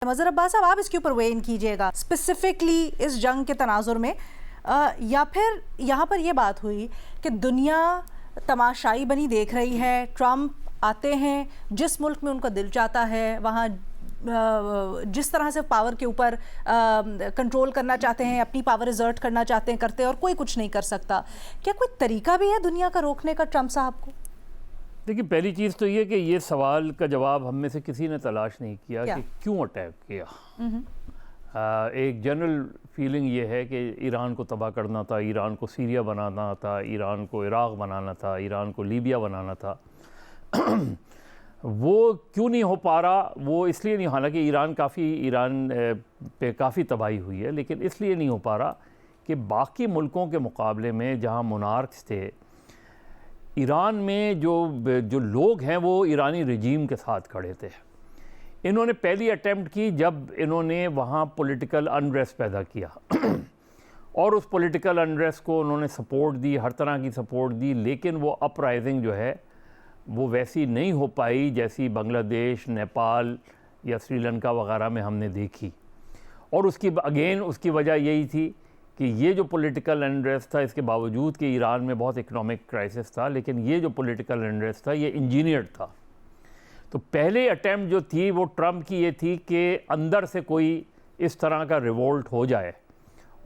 मज़हर अब्बास साहब, आप इसके ऊपर वे इन कीजिएगा स्पेसिफिकली इस जंग के तनाजुर में, या फिर यहाँ पर ये बात हुई कि दुनिया तमाशाई बनी देख रही है, ट्रंप आते हैं, जिस मुल्क में उनका दिल चाहता है वहाँ जिस तरह से पावर के ऊपर कंट्रोल करना चाहते हैं, अपनी पावर एग्जर्ट करना चाहते हैं, करते हैं, और कोई कुछ नहीं कर सकता। क्या कोई तरीका भी है दुनिया का रोकने का ट्रंप साहब को? देखिए, पहली चीज़ तो ये कि ये सवाल का जवाब हम में से किसी ने तलाश नहीं किया कि क्यों अटैक किया। एक जनरल फीलिंग ये है कि ईरान को तबाह करना था, ईरान को सीरिया बनाना था, ईरान को इराक़ बनाना था, ईरान को लीबिया बनाना था। वो क्यों नहीं हो पा रहा? वो इसलिए नहीं, हालांकि ईरान पे काफ़ी तबाही हुई है, लेकिन इसलिए नहीं हो पा रहा कि बाकी मुल्कों के मुकाबले में जहां मोनार्क्स थे, ईरान में जो लोग हैं वो ईरानी रजीम के साथ खड़े थे। इन्होंने पहली अटेम्प्ट की जब इन्होंने वहाँ पॉलिटिकल अनरेस्ट पैदा किया और उस पॉलिटिकल अनरेस्ट को उन्होंने सपोर्ट दी, हर तरह की सपोर्ट दी, लेकिन वो अपराइजिंग जो है वो वैसी नहीं हो पाई जैसी बांग्लादेश, नेपाल या श्रीलंका वगैरह में हमने देखी। और उसकी वजह यही थी कि ये जो पॉलिटिकल अनरेस्ट था, इसके बावजूद कि ईरान में बहुत इकोनॉमिक क्राइसिस था, लेकिन ये जो पॉलिटिकल अनरेस्ट था ये इंजीनियर्ड था। तो पहले अटैम्प्ट जो थी वो ट्रंप की ये थी कि अंदर से कोई इस तरह का रिवोल्ट हो जाए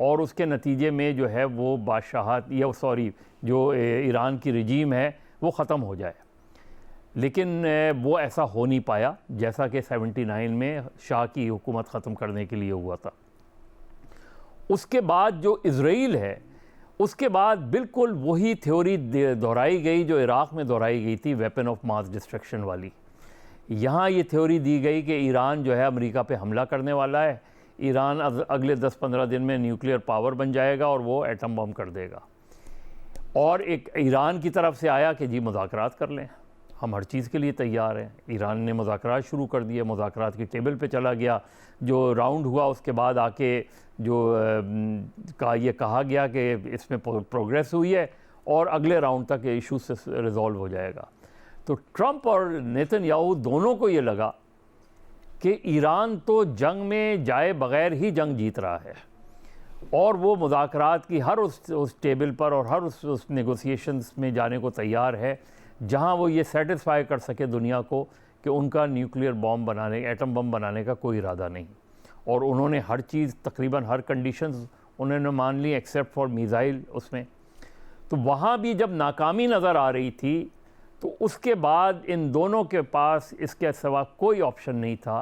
और उसके नतीजे में जो है वो बादशाहत जो ईरान की रजीम है वो ख़त्म हो जाए। लेकिन वो ऐसा हो नहीं पाया जैसा कि 79 में शाह की हुकूमत ख़त्म करने के लिए हुआ था। उसके बाद जो इज़राइल है, उसके बाद बिल्कुल वही थ्योरी दोहराई गई जो इराक़ में दोहराई गई थी, वेपन ऑफ मास डिस्ट्रक्शन वाली। यहाँ ये थ्योरी दी गई कि ईरान जो है अमेरिका पे हमला करने वाला है, ईरान अगले 10-15 दिन में न्यूक्लियर पावर बन जाएगा और वो एटम बम कर देगा। और एक ईरान की तरफ से आया कि जी मुज़ाकरात कर लें, हम हर चीज़ के लिए तैयार हैं। ईरान ने मुज़ाकरात शुरू कर दिए, मुज़ाकरात की टेबल पे चला गया। जो राउंड हुआ उसके बाद आके ये कहा गया कि इसमें प्रोग्रेस हुई है और अगले राउंड तक ये इशू से रिज़ॉल्व हो जाएगा। तो ट्रंप और नेतन्याहू दोनों को ये लगा कि ईरान तो जंग में जाए बग़ैर ही जंग जीत रहा है और वो मुज़ाकरात की हर उस टेबल पर और हर उस नेगोशिएशंस में जाने को तैयार है जहां वो ये सेटिस्फाई कर सके दुनिया को कि उनका न्यूक्लियर बॉम्ब बनाने, एटम बम बनाने का कोई इरादा नहीं। और उन्होंने हर चीज़, तकरीबन हर कंडीशंस उन्होंने मान ली एक्सेप्ट फॉर मिसाइल उसमें। तो वहाँ भी जब नाकामी नज़र आ रही थी तो उसके बाद इन दोनों के पास इसके सिवा कोई ऑप्शन नहीं था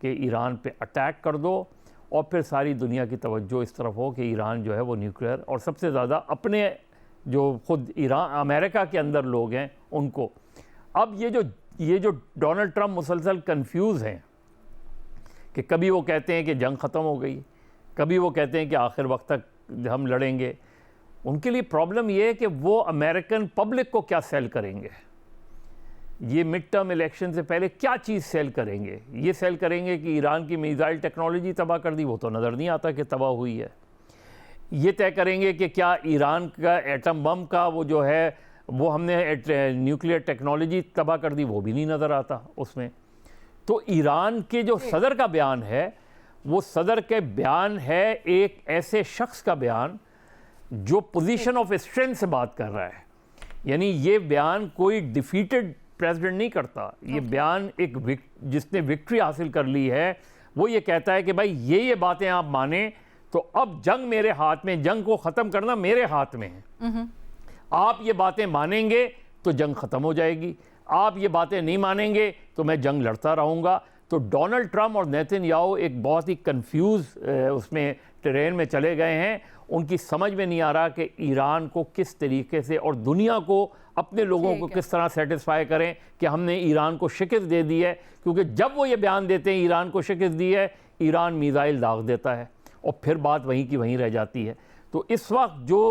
कि ईरान पे अटैक कर दो और फिर सारी दुनिया की तवज्जो इस तरफ हो कि ईरान जो है वो न्यूक्लियर, और सबसे ज़्यादा अपने जो खुद ईरान अमेरिका के अंदर लोग हैं उनको। अब ये जो डोनाल्ड ट्रंप मुसलसल कंफ्यूज हैं कि कभी वो कहते हैं कि जंग ख़त्म हो गई, कभी वो कहते हैं कि आखिर वक्त तक हम लड़ेंगे। उनके लिए प्रॉब्लम ये है कि वो अमेरिकन पब्लिक को क्या सेल करेंगे, ये मिड टर्म इलेक्शन से पहले क्या चीज़ सेल करेंगे। ये सेल करेंगे कि ईरान की मिसाइल टेक्नोलॉजी तबाह कर दी, वो तो नज़र नहीं आता कि तबाह हुई है। ये तय करेंगे कि क्या ईरान का एटम बम का वो जो है वो हमने न्यूक्लियर टेक्नोलॉजी तबाह कर दी, वो भी नहीं नज़र आता उसमें। तो ईरान के जो सदर का बयान है वो सदर के बयान है एक ऐसे शख्स का बयान जो पोजीशन ऑफ स्ट्रेंथ से बात कर रहा है। यानी ये बयान कोई डिफीटेड प्रेसिडेंट नहीं करता, ये बयान जिसने विक्ट्री हासिल कर ली है वो ये कहता है कि भाई ये बातें आप माने तो अब जंग मेरे हाथ में, जंग को ख़त्म करना मेरे हाथ में है। आप ये बातें मानेंगे तो जंग ख़त्म हो जाएगी, आप ये बातें नहीं मानेंगे तो मैं जंग लड़ता रहूँगा। तो डोनाल्ड ट्रंप और नेतन्याहू एक बहुत ही कंफ्यूज उसमें टेरेन में चले गए हैं। उनकी समझ में नहीं आ रहा कि ईरान को किस तरीके से और दुनिया को, अपने लोगों को किस तरह सेटिस्फाई करें कि हमने ईरान को शिकस्त दे दी है। क्योंकि जब वो ये बयान देते हैं ईरान को शिकस्त दी है, ईरान मिसाइल दाग देता है और फिर बात वहीं की वहीं रह जाती है। तो इस वक्त जो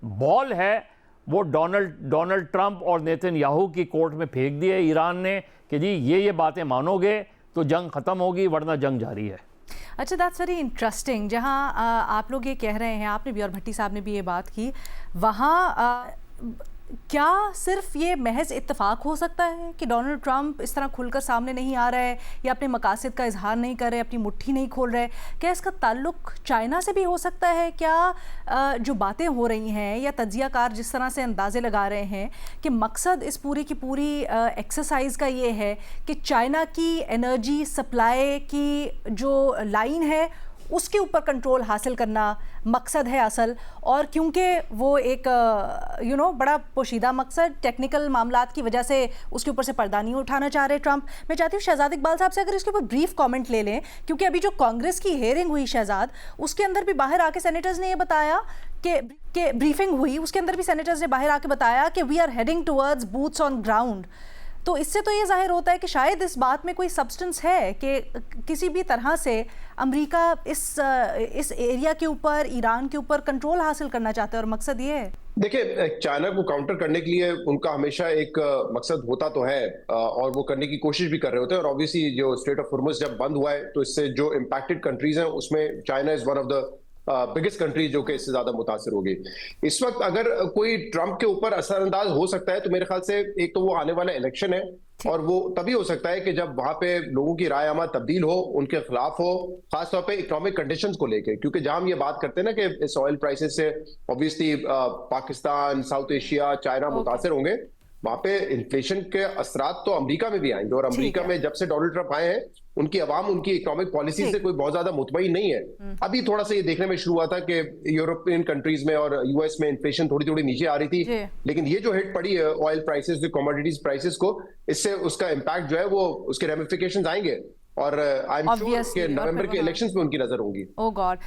बॉल है वो डोनाल्ड ट्रंप और नेतन्याहू की कोर्ट में फेंक दी है ईरान ने कि जी ये बातें मानोगे तो जंग ख़त्म होगी, वरना जंग जारी है। अच्छा, दैट्स वेरी इंटरेस्टिंग। जहाँ आप लोग ये कह रहे हैं, आपने भी और भट्टी साहब ने भी ये बात की, वहाँ क्या सिर्फ ये महज इत्तेफाक हो सकता है कि डोनाल्ड ट्रंप इस तरह खुलकर सामने नहीं आ रहा है या अपने मकासद का इजहार नहीं कर रहे, अपनी मुट्ठी नहीं खोल रहे? क्या इसका ताल्लुक चाइना से भी हो सकता है? क्या जो बातें हो रही हैं या तज्जियाकार जिस तरह से अंदाजे लगा रहे हैं कि मकसद इस पूरी की पूरी एक्सरसाइज का ये है कि चाइना की एनर्जी सप्लाई की जो लाइन है उसके ऊपर कंट्रोल हासिल करना मकसद है असल, और क्योंकि वो एक बड़ा पोशीदा मकसद, टेक्निकल मामलात की वजह से उसके ऊपर से पर्दा नहीं उठाना चाह रहे ट्रंप। मैं चाहती हूँ शहजाद इकबाल साहब से अगर इसके ऊपर ब्रीफ कमेंट ले लें, क्योंकि अभी जो कांग्रेस की हेयरिंग हुई शहजाद, उसके अंदर भी बाहर आके सेनेटर्स ने ये बताया कि ब्रीफिंग हुई, उसके अंदर भी सेनेटर्स ने बाहर आके बताया कि we are heading towards boots on ground. तो इससे तो ये जाहिर होता है कि शायद इस बात में कोई सब्सटेंस है कि किसी भी तरह से अमेरिका इस एरिया के ऊपर, ईरान के ऊपर कंट्रोल हासिल करना चाहता है और मकसद ये है। देखिए, चाइना को काउंटर करने के लिए उनका हमेशा एक मकसद होता तो है और वो करने की कोशिश भी कर रहे होते हैं। और ऑब्वियसली जो स्ट्रेट ऑफ हॉर्मुज़ जब बंद हुआ है तो इससे जो इम्पैक्टेड कंट्रीज हैं उसमें China is one of the biggest country जो कि इससे ज्यादा मुतासिर होगी। इस वक्त अगर कोई ट्रंप के ऊपर असरअंदाज हो सकता है तो मेरे ख्याल से एक तो वो आने वाला इलेक्शन है, और वो तभी हो सकता है कि जब वहां पे लोगों की राय आमा तब्दील हो, उनके खिलाफ हो, खासतौर पे इकोनॉमिक कंडीशंस को लेके। क्योंकि जहां हम ये बात करते हैं ना कि इस ऑयल प्राइसेस से obviously Pakistan, south Asia, China मुतासिर होंगे, वहां पे इन्फ्लेशन के असरात तो अमेरिका में भी आएंगे। और अमेरिका में जब से डोनाल्ड ट्रंप आए हैं, उनकी अवाम उनकी इकोनॉमिक पॉलिसी से कोई बहुत ज्यादा मुतमईन नहीं है। अभी थोड़ा सा ये देखने में शुरू हुआ था कि यूरोपियन कंट्रीज में और यूएस में इन्फ्लेशन थोड़ी थोड़ी नीचे आ रही थी, लेकिन ये जो हिट पड़ी है ऑयल प्राइसेस, जो कमोडिटीज प्राइसेस को, इससे उसका इम्पैक्ट जो है वो उसके रेमिफिकेशंस आएंगे। और आई एम श्योर कि नवंबर के इलेक्शंस में उनकी नजर होंगी। ओह गॉड।